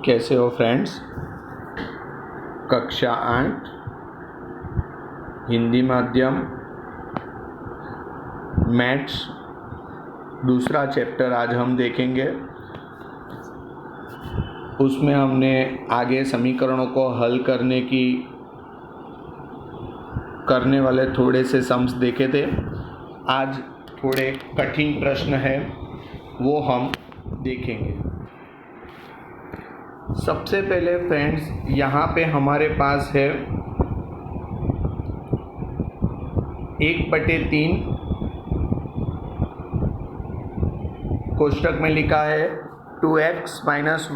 कैसे हो फ्रेंड्स। कक्षा 8 हिंदी माध्यम मैथ्स दूसरा चैप्टर आज हम देखेंगे। उसमें हमने आगे समीकरणों को हल करने वाले थोड़े से सम्स देखे थे। आज थोड़े कठिन प्रश्न हैं, वो हम देखेंगे। सबसे पहले फ्रेंड्स, यहाँ पे हमारे पास है 1/3 कोष्टक में लिखा है 2x - 1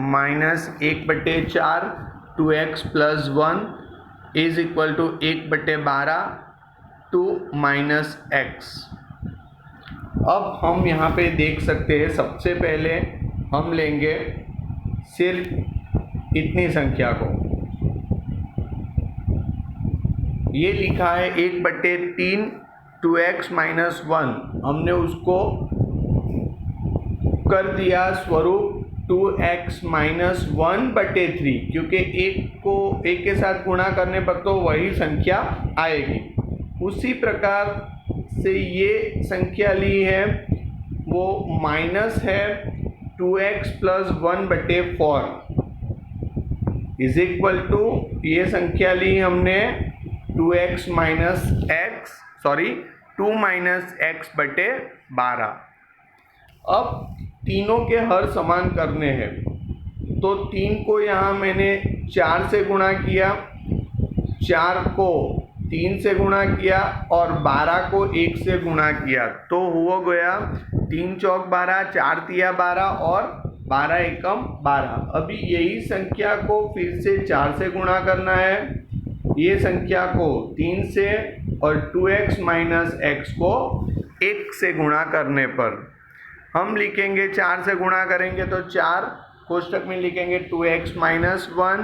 -1/4 2x + 1 is equal to 1/12 2 - x। अब हम यहाँ पे देख सकते हैं, सबसे पहले हम लेंगे सिर्फ इतनी संख्या को। ये लिखा है 1/3 2x - 1, हमने उसको कर दिया स्वरूप 2x - 1/3, क्योंकि एक के साथ गुणा करने पर तो वही संख्या आएगी। उसी प्रकार से ये संख्या ली है, वो माइनस है 2x + 1/4 इज इक्वल टू, ये संख्या ली हमने 2 - x/12। अब तीनों के हर समान करने हैं, तो 3 को यहाँ मैंने 4 से गुणा किया, 4 को 3 से गुणा किया और 12 को 1 से गुणा किया, तो हो गया 3 चौक 12, 4 तिया 12 और 12 एकम 12। अभी यही संख्या को फिर से 4 से गुणा करना है, ये संख्या को 3 से और 2x - x को 1 से गुणा करने पर हम लिखेंगे, 4 से गुणा करेंगे तो 4 कोष्टक में लिखेंगे 2x - 1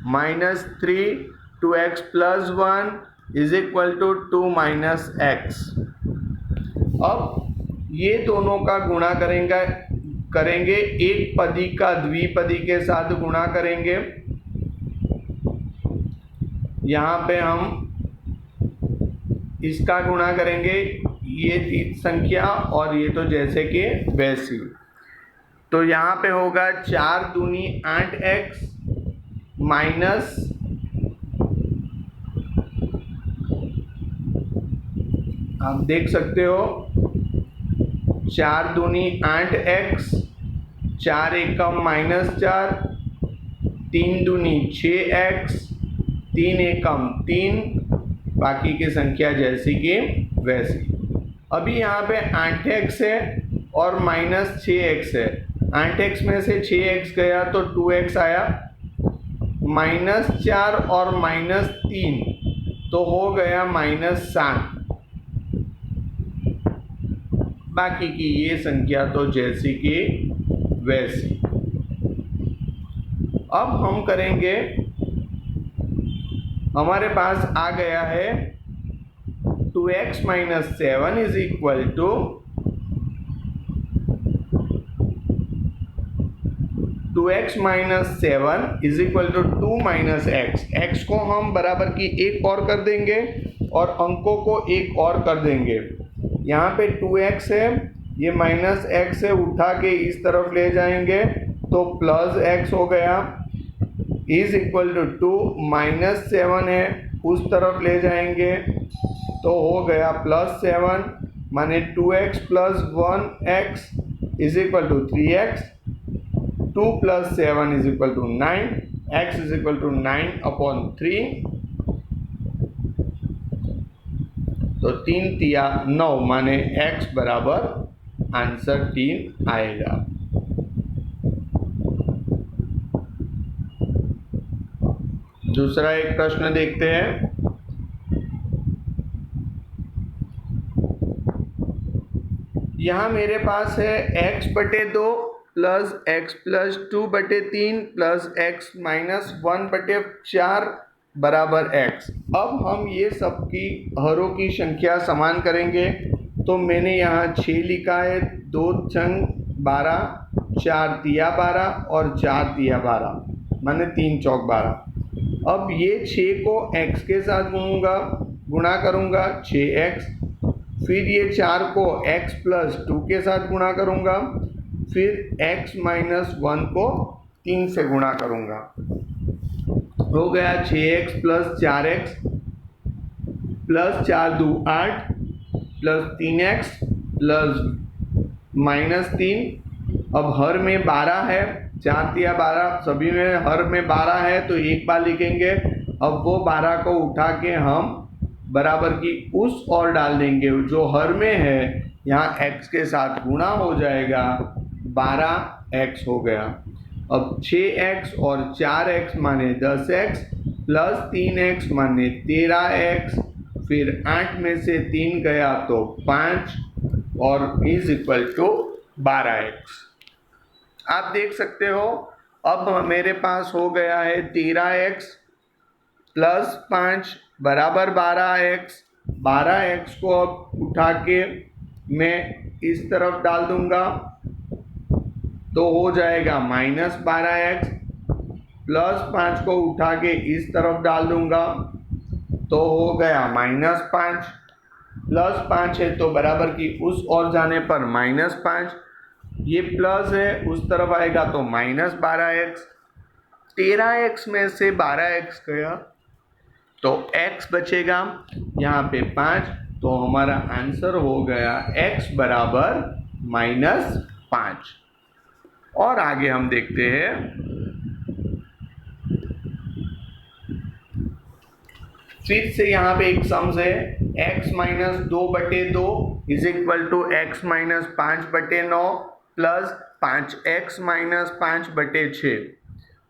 -3 2x + 1 is equal to 2 - x। अब ये दोनों का गुणा करेंगे एक पदी का द्विपदी के साथ गुणा करेंगे। यहाँ पे हम इसका गुणा करेंगे, ये संख्या और ये तो जैसे कि वैसी। तो यहाँ पे होगा 4 दूनी 8x माइनस आप देख सकते हो 4 दूनी 8x 4 एकम -4 3 दूनी 6x 3 एकम 3, बाकी की संख्या जैसी कि वैसी। अभी यहाँ पे 8x है और -6x है, 8x में से 6x गया तो 2x आया, -4 और -3 तो हो गया -7। बाकी की ये संख्या तो जैसी कि वैसी। अब हम करेंगे, हमारे पास आ गया है 2x - 7 is equal to 2x - 7 is equal to 2 - x। x को हम बराबर की 1 और कर देंगे और अंकों को 1 और कर देंगे। यहाँ पे 2x है, ये -x है, उठा के इस तरफ ले जाएंगे तो +x हो गया, इज इक्वल टू 2 -7 है, उस तरफ ले जाएंगे तो हो गया +7, माने 2x + 1x is equal to 3x, 2 + 7 is equal to 9, x is equal to 9/3, तो 3 तिया 9, माने x बराबर आंसर 3 आएगा। दूसरा एक प्रश्न देखते हैं। यहाँ मेरे पास है x/2 + x + 2/3 + x - 1/4 बराबर x। अब हम ये सब की हरों की संख्या समान करेंगे, तो मैंने यहाँ 6 लिखा है, 2 × 12 4 तिया 12 और 4 तिया 12 माने 3 चौक 12। अब ये 6 को x के साथ गुणा करूँगा 6x, फिर ये 4 को x प्लस 2 के साथ गुणा करूँगा, फिर x माइनस 1 को 3 से गुणा करूँगा। हो गया 6x प्लस 4x प्लस 4 दू 8 प्लस 3x प्लस माइनस 3। अब हर में 12 है, 4 तिया 12 सभी में हर में 12 है तो एक बार लिखेंगे। अब वो 12 को उठा के हम बराबर की उस और डाल देंगे जो हर में है, यहाँ x के साथ गुणा हो जाएगा, 12x हो गया। अब 6x और 4x माने 10x प्लस 3x माने 13x, फिर 8 में से 3 गया तो 5 और इज इक्वल टू 12x। आप देख सकते हो अब मेरे पास हो गया है 13x प्लस 5 बराबर 12x। 12x को अब उठा के मैं इस तरफ डाल दूंगा तो हो जाएगा माइनस 12x, प्लस 5 को उठा के इस तरफ डाल दूंगा तो हो गया माइनस 5, प्लस 5 है तो बराबर की उस और जाने पर माइनस 5, ये प्लस है उस तरफ आएगा तो माइनस 12x। 13x में से 12x गया तो x बचेगा यहाँ पे 5, तो हमारा आंसर हो गया x बराबर -5। और आगे हम देखते हैं, फिर से यहाँ पे एक सम्स है x minus 2/2 is equal to x minus 5/9 plus 5x minus 5/6।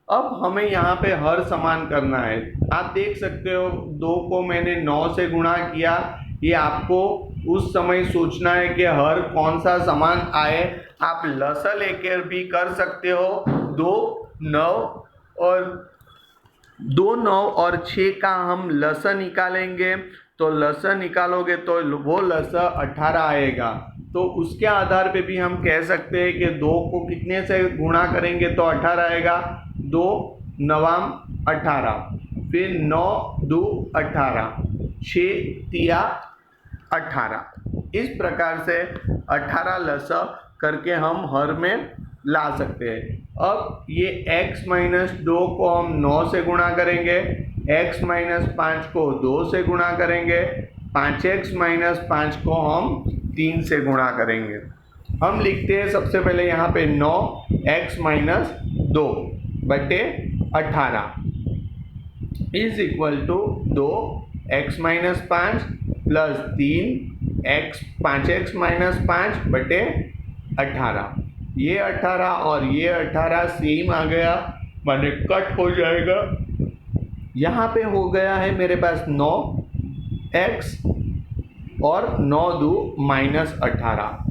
अब हमें यहाँ पे हर समान करना है। आप देख सकते हो 2 को मैंने 9 से गुणा किया, ये आपको उस समय सोचना है कि हर कौन सा समान आए। आप लसा लेकर भी कर सकते हो। 2 9 और 6 का हम लसा निकालेंगे, तो लसा निकालोगे तो वो लसा 18 आएगा। तो उसके आधार पे भी हम कह सकते हैं कि 2 को कितने से गुणा करेंगे तो 18 आएगा। 2 नवाम 18, फिर 9 दू 18, 6 तिया 18। इस प्रकार से 18 लसा करके हम हर में ला सकते हैं। अब ये x माइनस 2 को हम 9 से गुणा करेंगे, x माइनस 5 को 2 से गुणा करेंगे, 5x माइनस 5 को हम 3 से गुणा करेंगे। हम लिखते हैं सबसे पहले यहाँ पे 9x minus 2/18 is equal to 2x minus 5 plus 5x minus 5/18। ये 18 और ये 18 सेम आ गया, माने कट हो जाएगा। यहाँ पे हो गया है मेरे पास 9x और 9 दू -18,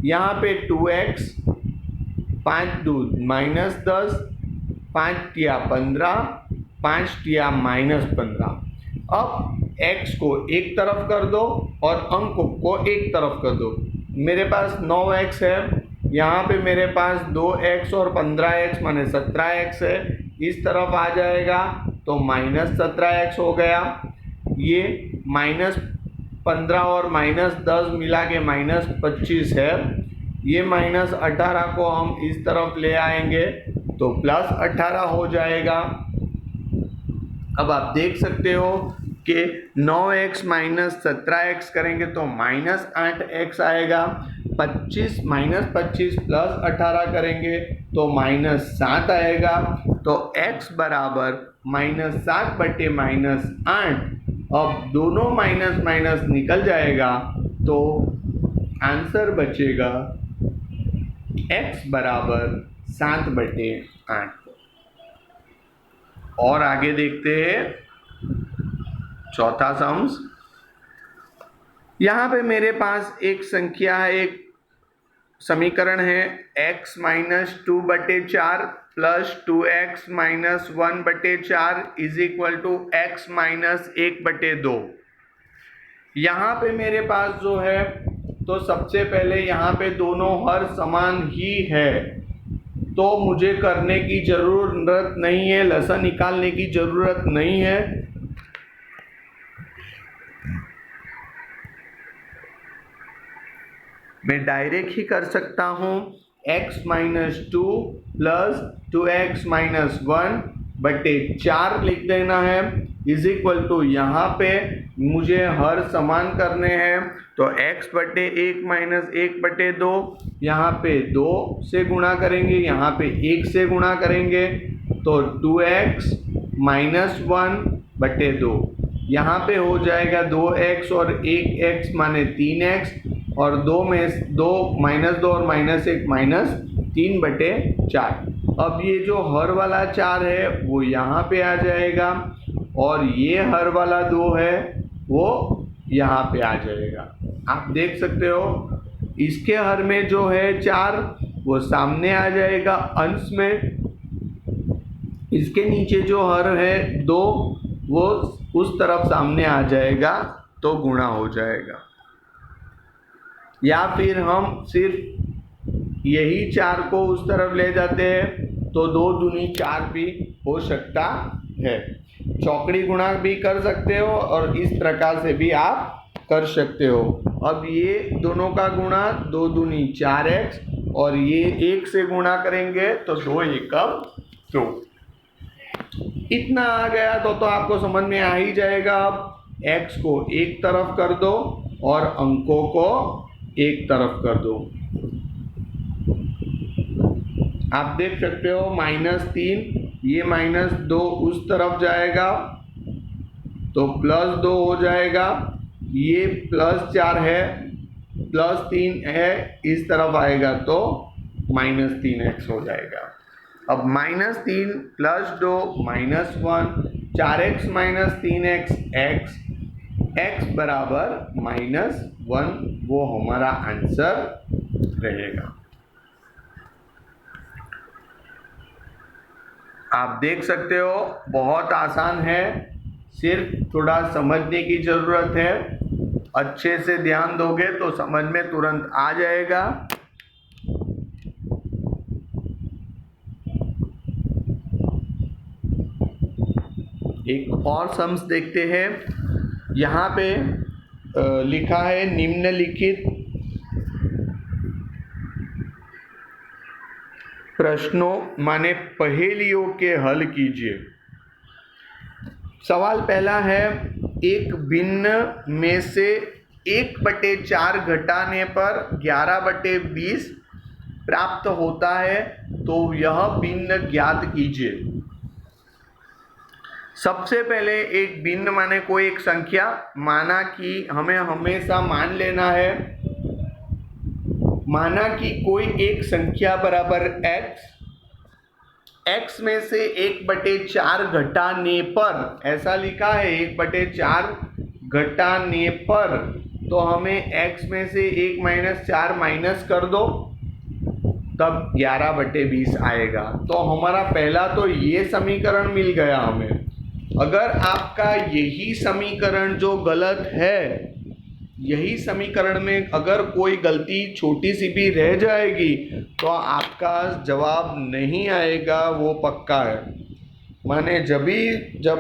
यहाँ पे 2x, 5 दू -10, 5 तिया 15, 5 तिया -15। अब x को एक तरफ कर दो और अंक को एक तरफ कर दो। मेरे पास 9x है, यहाँ पे मेरे पास 2x और 15x माने 17x है, इस तरफ आ जाएगा तो -17x हो गया। ये -15 और -10 मिला के -25 है। ये -18 को हम इस तरफ ले आएंगे तो +18 हो जाएगा। अब आप देख सकते हो कि 9x माइनस 17x करेंगे तो -8x आएगा। 25 प्लस 18 करेंगे तो -7 आएगा। तो x बराबर -7/-8। अब दोनों माइनस माइनस निकल जाएगा तो आंसर बचेगा x बराबर 7/8। और आगे देखते हैं चौथा सम्स। यहाँ पे मेरे पास एक संख्या है, एक समीकरण है x minus 2/4 plus 2x minus 1/4 is equal to x minus 1/2। यहाँ पे मेरे पास जो है तो सबसे पहले यहाँ पे दोनों हर समान ही है, तो मुझे करने की ज़रूरत नहीं है, लसन निकालने की ज़रूरत नहीं है। मैं डायरेक्ट ही कर सकता हूँ। x minus 2 plus 2x minus 1 बटे 4 लिख देना है, इज इक्वल टू यहाँ पे मुझे हर समान करने हैं, तो x बटे 1 माइनस 1 बटे 2, यहाँ पे 2 से गुणा करेंगे, यहाँ पे 1 से गुणा करेंगे, तो 2x माइनस 1 बटे 2, यहाँ पे हो जाएगा 2x और 1x माने 3x, और 2 में 2 माइनस 2 और माइनस 1 माइनस 3 बटे 4। अब ये जो हर वाला 4 है वो यहाँ पे आ जाएगा, और ये हर वाला 2 है वो यहाँ पे आ जाएगा। आप देख सकते हो इसके हर में जो है 4 वो सामने आ जाएगा अंश में, इसके नीचे जो हर है 2 वो उस तरफ सामने आ जाएगा, तो गुणा हो जाएगा। या फिर हम सिर्फ यही 4 को उस तरफ ले जाते हैं, तो 2 दूनी 4 भी हो सकता है। चौकड़ी गुणा भी कर सकते हो और इस प्रकार से भी आप कर सकते हो। अब ये दोनों का गुणा 2 दूनी 4x, और ये 1 से गुणा करेंगे तो 2 एकम 2। इतना आ गया तो आपको समझ में आ ही जाएगा। अब x को एक तरफ कर दो और अंकों को एक तरफ कर दो। आप देख सकते हो -3, ये -2 उस तरफ जाएगा तो +2 हो जाएगा, ये +4 है, +3 है, इस तरफ आएगा तो -3x हो जाएगा। अब -3 +2 -1, 4x माइनस 3x x बराबर -1, वो हमारा आंसर रहेगा। आप देख सकते हो बहुत आसान है, सिर्फ थोड़ा समझने की ज़रूरत है। अच्छे से ध्यान दोगे तो समझ में तुरंत आ जाएगा। एक और सम्स देखते हैं। यहाँ पे लिखा है निम्नलिखित प्रश्नों माने पहेलियों के हल कीजिए। सवाल पहला है, एक भिन्न में से 1/4 घटाने पर 11/20 प्राप्त होता है, तो यह भिन्न ज्ञात कीजिए। सबसे पहले एक भिन्न माने कोई एक संख्या, माना कि हमें हमेशा मान लेना है, माना कि कोई एक संख्या बराबर x में से 1/4 घटाने पर, ऐसा लिखा है 1/4 घटाने पर, तो हमें x में से 1 - 4 माइनस कर दो, तब 11/20 आएगा। तो हमारा पहला तो ये समीकरण मिल गया हमें। अगर आपका यही समीकरण जो गलत है, यही समीकरण में अगर कोई गलती छोटी सी भी रह जाएगी तो आपका जवाब नहीं आएगा, वो पक्का है। माने जब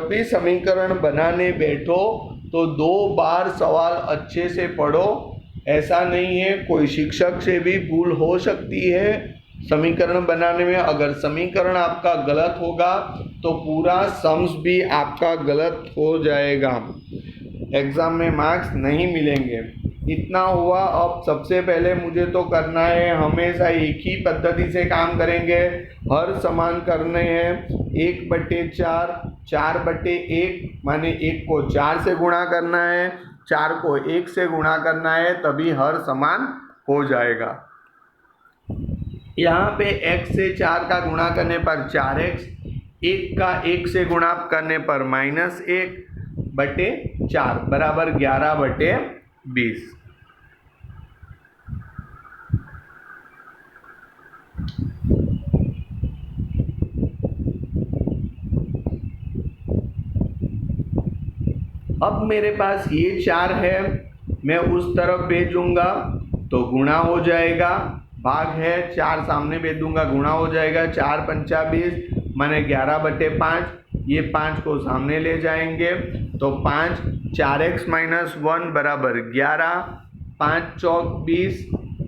भी समीकरण बनाने बैठो तो 2 बार सवाल अच्छे से पढ़ो। ऐसा नहीं है, कोई शिक्षक से भी भूल हो सकती है समीकरण बनाने में। अगर समीकरण आपका गलत होगा तो पूरा सम्स भी आपका गलत हो जाएगा, एग्ज़ाम में मार्क्स नहीं मिलेंगे। इतना हुआ। अब सबसे पहले मुझे तो करना है, हमेशा एक ही पद्धति से काम करेंगे, हर समान करने हैं। 1/4 4/1 माने 1 को 4 से गुणा करना है, 4 को 1 से गुणा करना है, तभी हर समान हो जाएगा। यहाँ पे x से 4 का गुणा करने पर 4x, 1 का 1 से गुणा करने पर -1/4 बराबर 11/20। अब मेरे पास ये 4 है, मैं उस तरफ भेजूंगा तो गुणा हो जाएगा, भाग है, 4 सामने भेज दूंगा, गुणा हो जाएगा, 4 पंचा 20 माने 11/5, ये 5 को सामने ले जाएंगे तो 5, 4x - 1 बराबर 11, 5 चौक 20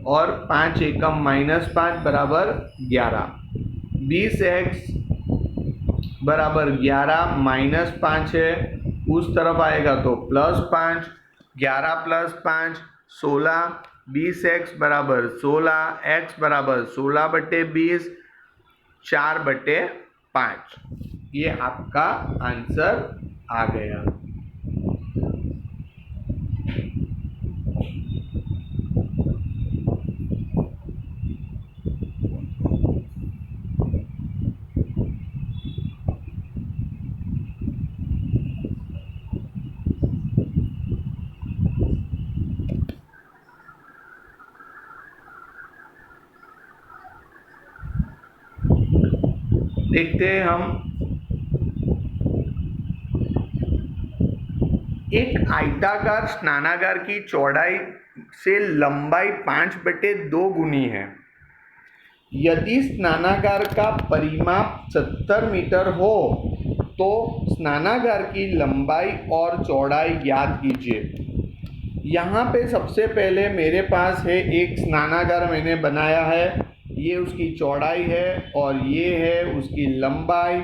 और 5 एकम -5 बराबर 11, 20x बराबर 11 -5 है, उस तरफ आएगा तो +5, 11 + 5 16, 20x बराबर 16, x बराबर 16/20, 4/5। ये आपका आंसर आ गया। देखते हैं हम, एक आयताकार स्नानागार की चौड़ाई से लंबाई 5/2 गुनी है। यदि स्नानागार का परिमाप 70 मीटर हो तो स्नानागार की लंबाई और चौड़ाई ज्ञात कीजिए। यहाँ पे सबसे पहले मेरे पास है एक स्नानागार मैंने बनाया है, ये उसकी चौड़ाई है और ये है उसकी लंबाई।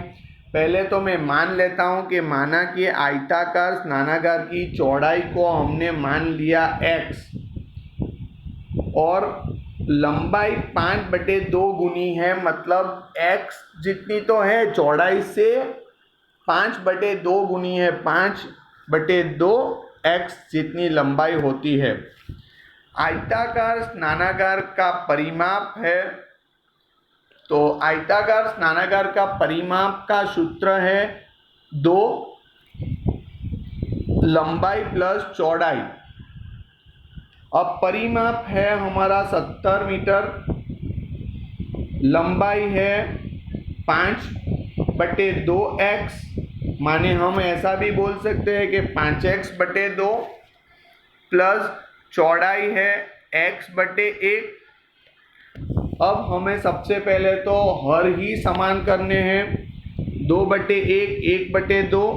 पहले तो मैं मान लेता हूँ कि माना कि आयताकार स्नानागार की चौड़ाई को हमने मान लिया x और लंबाई 5/2 गुनी है, मतलब x जितनी तो है चौड़ाई से 5/2 गुनी है, 5/2 x जितनी लंबाई होती है। आयताकार स्नानागार का परिमाप है, तो आयताकार स्नानागार का परिमाप का सूत्र है 2 लंबाई प्लस चौड़ाई। अब परिमाप है हमारा 70 मीटर, लंबाई है 5/2x, माने हम ऐसा भी बोल सकते हैं कि 5x/2 प्लस चौड़ाई है x/1। अब हमें सबसे पहले तो हर ही समान करने हैं, 2/1 1/2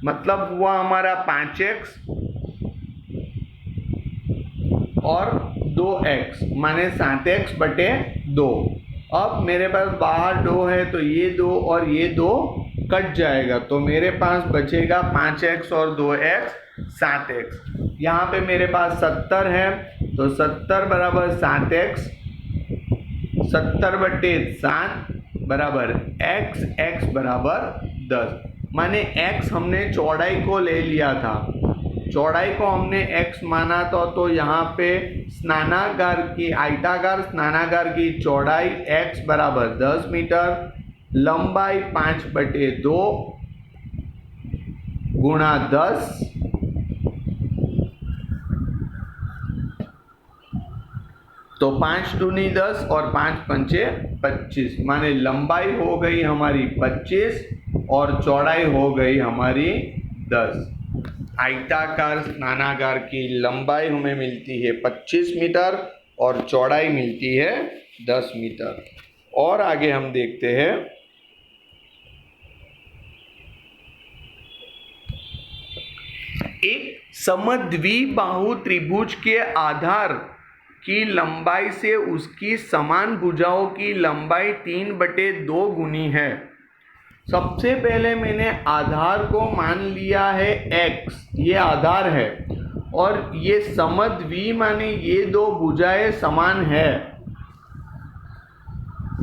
मतलब हुआ हमारा 5x और 2x माने 7x/2। अब मेरे पास बाहर 2 है तो ये 2 और ये 2 कट जाएगा, तो मेरे पास बचेगा 5x और 2x 7x। यहाँ पे मेरे पास 70 है तो 70 बराबर 7x, 70/7 बराबर x बराबर 10। माने x हमने चौड़ाई को ले लिया था, चौड़ाई को हमने x माना तो यहाँ पे स्नानागार की आयताकार स्नानागार की चौड़ाई x बराबर 10 मीटर, लंबाई 5/2 गुणा 10 तो 5 दूनी 10 और 5 पंचे 25, माने लंबाई हो गई हमारी 25 और चौड़ाई हो गई हमारी 10। आयताकार स्नानागार की लंबाई हमें मिलती है 25 मीटर और चौड़ाई मिलती है 10 मीटर। और आगे हम देखते हैं, एक समद्विबाहु त्रिभुज के आधार की लंबाई से उसकी समान भुजाओं की लंबाई 3/2 गुनी है। सबसे पहले मैंने आधार को मान लिया है x, ये आधार है और ये समद्वि माने ये दो भुजाएं समान है।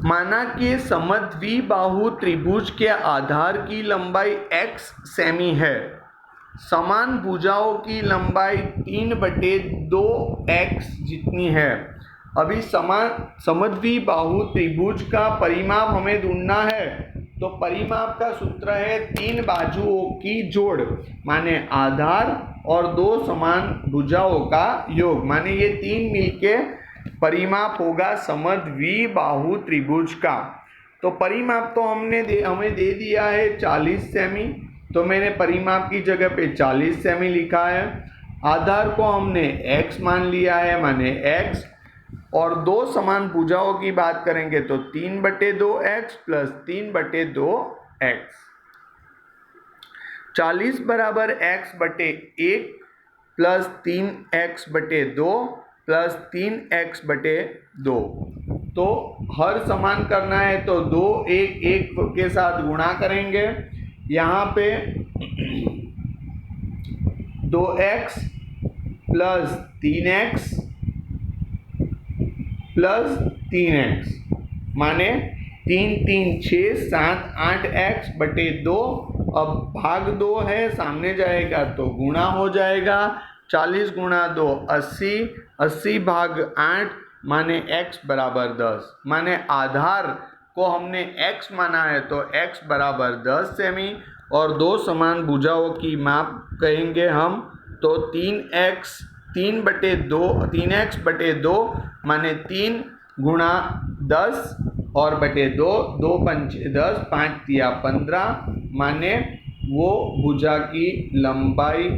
माना कि समद्विबाहु त्रिभुज के आधार की लंबाई x सेमी है, समान भुजाओं की लंबाई 3/2x जितनी है। अभी समद्विबाहु त्रिभुज का परिमाप हमें ढूंढना है, तो परिमाप का सूत्र है 3 बाजुओं की जोड़, माने आधार और 2 समान भुजाओं का योग, माने ये 3 मिलके परिमाप होगा समद्विबाहु त्रिभुज का। तो परिमाप तो हमें दे दिया है 40 सेमी, तो मैंने परिमाप की जगह पे 40 सेमी लिखा है। आधार को हमने x मान लिया है, माने x और दो समान भुजाओं की बात करेंगे तो 3/2x प्लस 3/2x। 40 बराबर x/1 plus 3x/2 plus 3x/2। तो हर समान करना है तो 2 1 1 के साथ गुणा करेंगे। यहाँ पे 2x plus 3x plus 3x माने 3 3 6 7 8x/2। अब भाग 2 है, सामने जाएगा तो गुणा हो जाएगा। 40 गुणा 2 80, 80 भाग 8 माने x बराबर 10। माने आधार को हमने x माना है तो x बराबर 10 सेमी। और दो समान भुजाओं की माप कहेंगे हम तो 3x/2 माने 3 गुणा 10 और बटे 2, 2 पंचे 10, 5 तिया 15 माने वो भुजा की लंबाई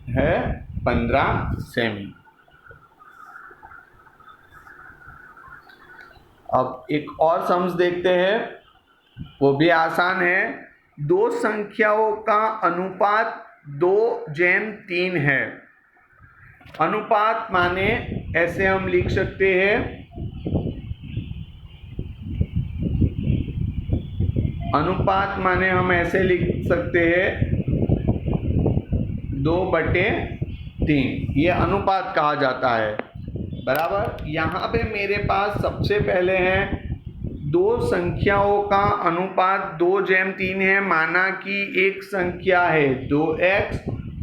है 15 सेमी। अब एक और सम्स देखते हैं, वो भी आसान है। दो संख्याओं का अनुपात 2:3 है। अनुपात माने ऐसे हम लिख सकते हैं, अनुपात माने हम ऐसे लिख सकते हैं 2/3, ये अनुपात कहा जाता है। बराबर। यहाँ पे मेरे पास सबसे पहले है दो संख्याओं का अनुपात 2:3 है। माना कि एक संख्या है 2x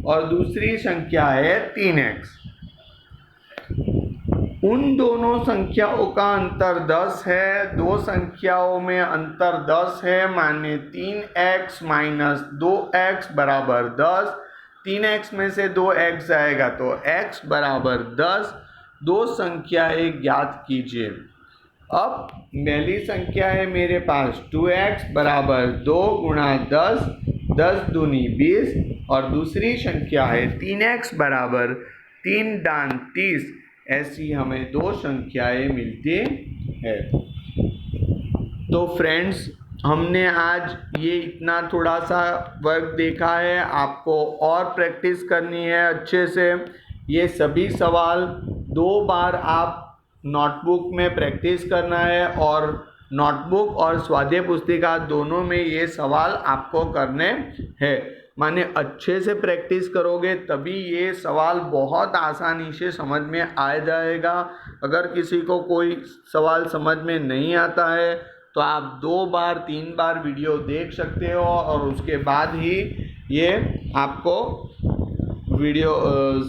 और दूसरी संख्या है 3x। उन दोनों संख्याओं का अंतर 10 है। दो संख्याओं में अंतर 10 है माने 3x माइनस 2x बराबर 10। 3x में से 2x जाएगा तो x बराबर 10। दो संख्याएं ज्ञात कीजिए। अब पहली संख्या है मेरे पास 2x बराबर 2 गुणा 10, 10 दूनी 20। और दूसरी संख्या है 3x बराबर 3 दान 30। ऐसी हमें दो संख्याएं मिलती है। तो फ्रेंड्स, हमने आज ये इतना थोड़ा सा वर्क देखा है। आपको और प्रैक्टिस करनी है अच्छे से। ये सभी सवाल 2 बार आप नोटबुक में प्रैक्टिस करना है और नोटबुक और स्वाध्याय पुस्तिका दोनों में ये सवाल आपको करने हैं। माने अच्छे से प्रैक्टिस करोगे तभी ये सवाल बहुत आसानी से समझ में आ जाएगा। अगर किसी को कोई सवाल समझ में नहीं आता है तो आप 2 बार 3 बार वीडियो देख सकते हो और उसके बाद ही ये आपको वीडियो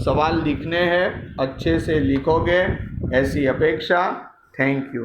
सवाल लिखने हैं। अच्छे से लिखोगे ऐसी अपेक्षा। Thank you.